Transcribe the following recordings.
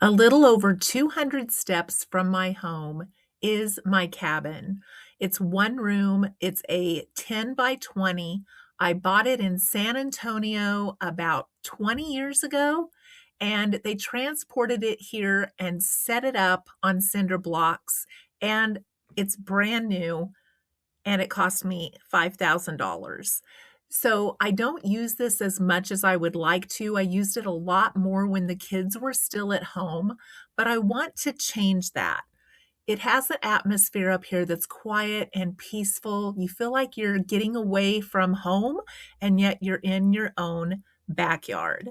A little over 200 steps from my home is my cabin. It's one room, it's a 10 by 20. I bought it in San Antonio about 20 years ago, and they transported it here and set it up on cinder blocks. And it's brand new, and it cost me $5,000. So I don't use this as much as I would like to. I used it a lot more when the kids were still at home, but I want to change that. It has an atmosphere up here that's quiet and peaceful. You feel like you're getting away from home, and yet you're in your own backyard.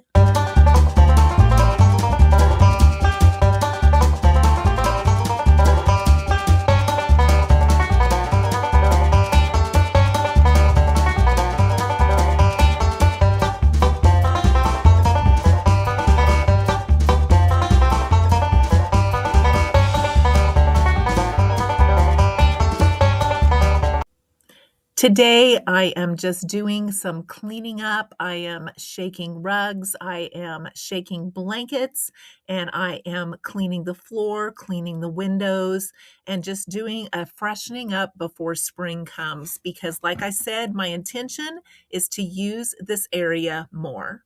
Today, I am just doing some cleaning up. I am shaking rugs, I am shaking blankets, and I am cleaning the floor, cleaning the windows, and just doing a freshening up before spring comes because, like I said, my intention is to use this area more.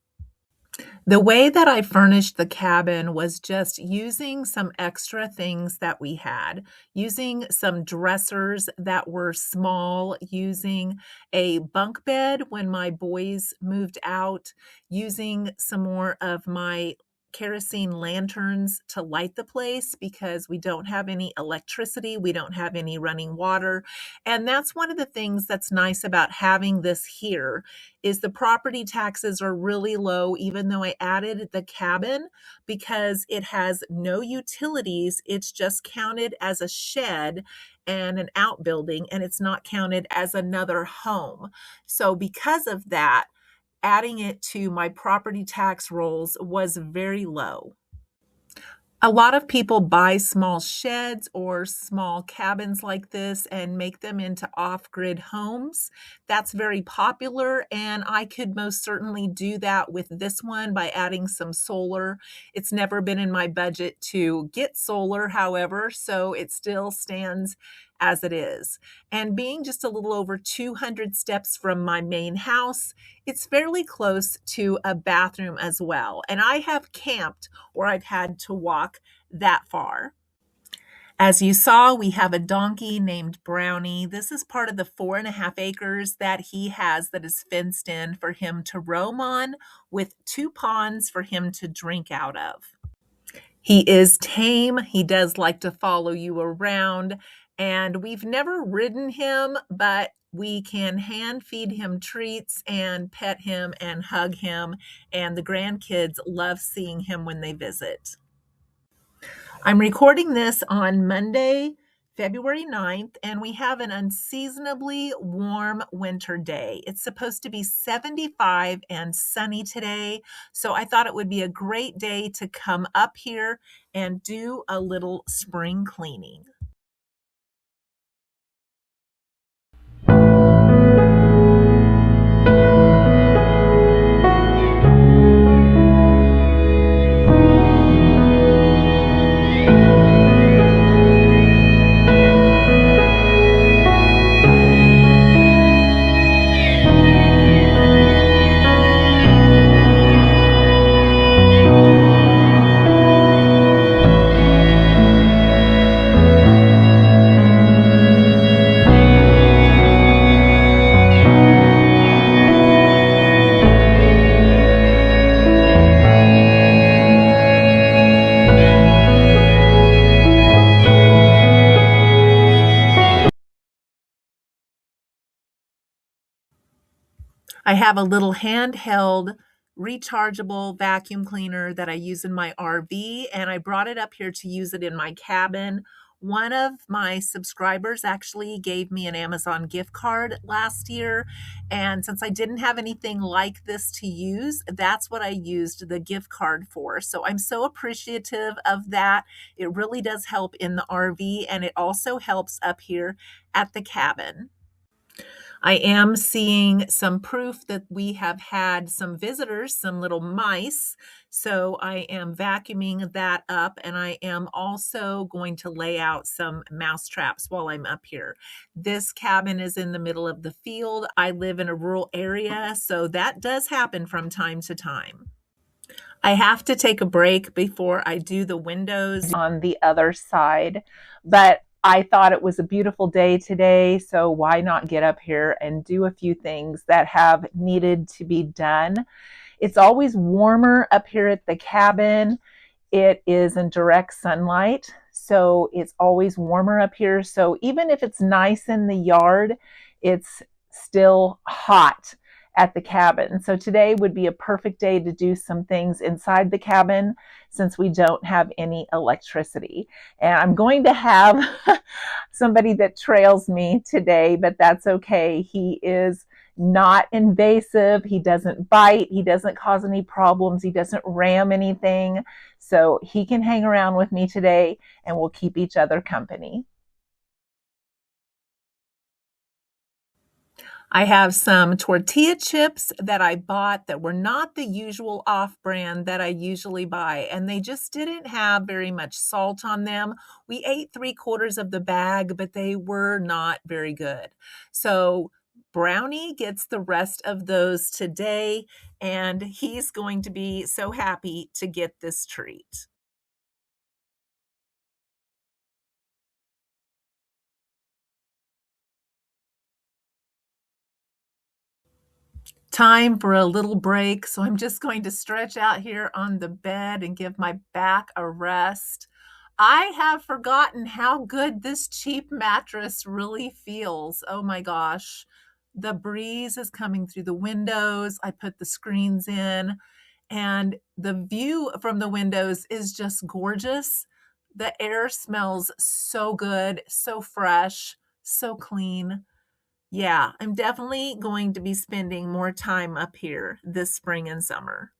The way that I furnished the cabin was just using some extra things that we had, using some dressers that were small, using a bunk bed when my boys moved out, using some more of my kerosene lanterns to light the place because we don't have any electricity, we don't have any running water. And that's one of the things that's nice about having this here is the property taxes are really low, even though I added the cabin because it has no utilities. It's just counted as a shed and an outbuilding, and it's not counted as another home. So because of that, adding it to my property tax rolls was very low. A lot of people buy small sheds or small cabins like this and make them into off-grid homes. That's very popular, and I could most certainly do that with this one by adding some solar. It's never been in my budget to get solar, however, so it still stands as it is. And being just a little over 200 steps from my main house, it's fairly close to a bathroom as well. And I have camped where I've had to walk that far. As you saw, we have a donkey named Brownie. This is part of the 4.5 acres that he has that is fenced in for him to roam on with 2 ponds for him to drink out of. He is tame. He does like to follow you around, and we've never ridden him, but we can hand feed him treats and pet him and hug him, and the grandkids love seeing him when they visit. I'm recording this on Monday, February 9th, and we have an unseasonably warm winter day. It's supposed to be 75 and sunny today, so I thought it would be a great day to come up here and do a little spring cleaning. I have a little handheld rechargeable vacuum cleaner that I use in my RV, and I brought it up here to use it in my cabin. One of my subscribers actually gave me an Amazon gift card last year, and since I didn't have anything like this to use, that's what I used the gift card for. So I'm so appreciative of that. It really does help in the RV, and it also helps up here at the cabin. I am seeing some proof that we have had some visitors, some little mice. So I am vacuuming that up, and I am also going to lay out some mouse traps while I'm up here. This cabin is in the middle of the field. I live in a rural area, so that does happen from time to time. I have to take a break before I do the windows on the other side, but I thought it was a beautiful day today, so why not get up here and do a few things that have needed to be done. It's always warmer up here at the cabin. It is in direct sunlight, so it's always warmer up here. So even if it's nice in the yard, it's still hot at the cabin. So today would be a perfect day to do some things inside the cabin since we don't have any electricity. And I'm going to have somebody that trails me today, but that's okay. He is not invasive. He doesn't bite. He doesn't cause any problems. He doesn't ram anything. So he can hang around with me today and we'll keep each other company. I have some tortilla chips that I bought that were not the usual off-brand that I usually buy, and they just didn't have very much salt on them. We ate 3/4 of the bag, but they were not very good. So Brownie gets the rest of those today, and he's going to be so happy to get this treat. Time for a little break, so I'm just going to stretch out here on the bed and give my back a rest. I have forgotten how good this cheap mattress really feels. Oh my gosh. The breeze is coming through the windows. I put the screens in, and the view from the windows is just gorgeous. The air smells so good, so fresh, so clean. Yeah, I'm definitely going to be spending more time up here this spring and summer.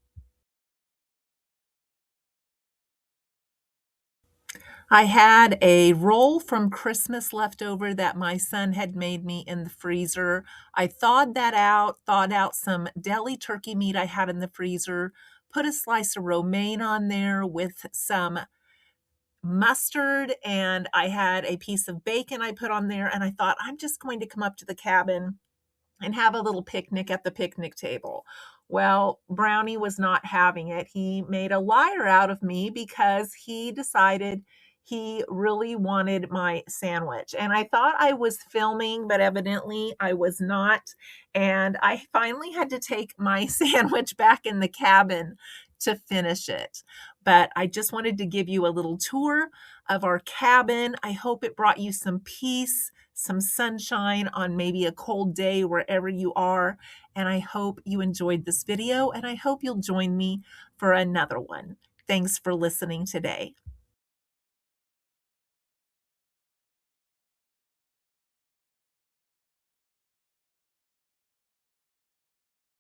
I had a roll from Christmas left over that my son had made me in the freezer. I thawed that out, thawed out some deli turkey meat I had in the freezer, put a slice of romaine on there with some mustard, and I had a piece of bacon I put on there, and I thought, I'm just going to come up to the cabin and have a little picnic at the picnic table. Well, Brownie was not having it. He made a liar out of me because he decided he really wanted my sandwich. And I thought I was filming, but evidently I was not. And I finally had to take my sandwich back in the cabin to finish it. But I just wanted to give you a little tour of our cabin. I hope it brought you some peace, some sunshine on maybe a cold day wherever you are. And I hope you enjoyed this video, and I hope you'll join me for another one. Thanks for listening today.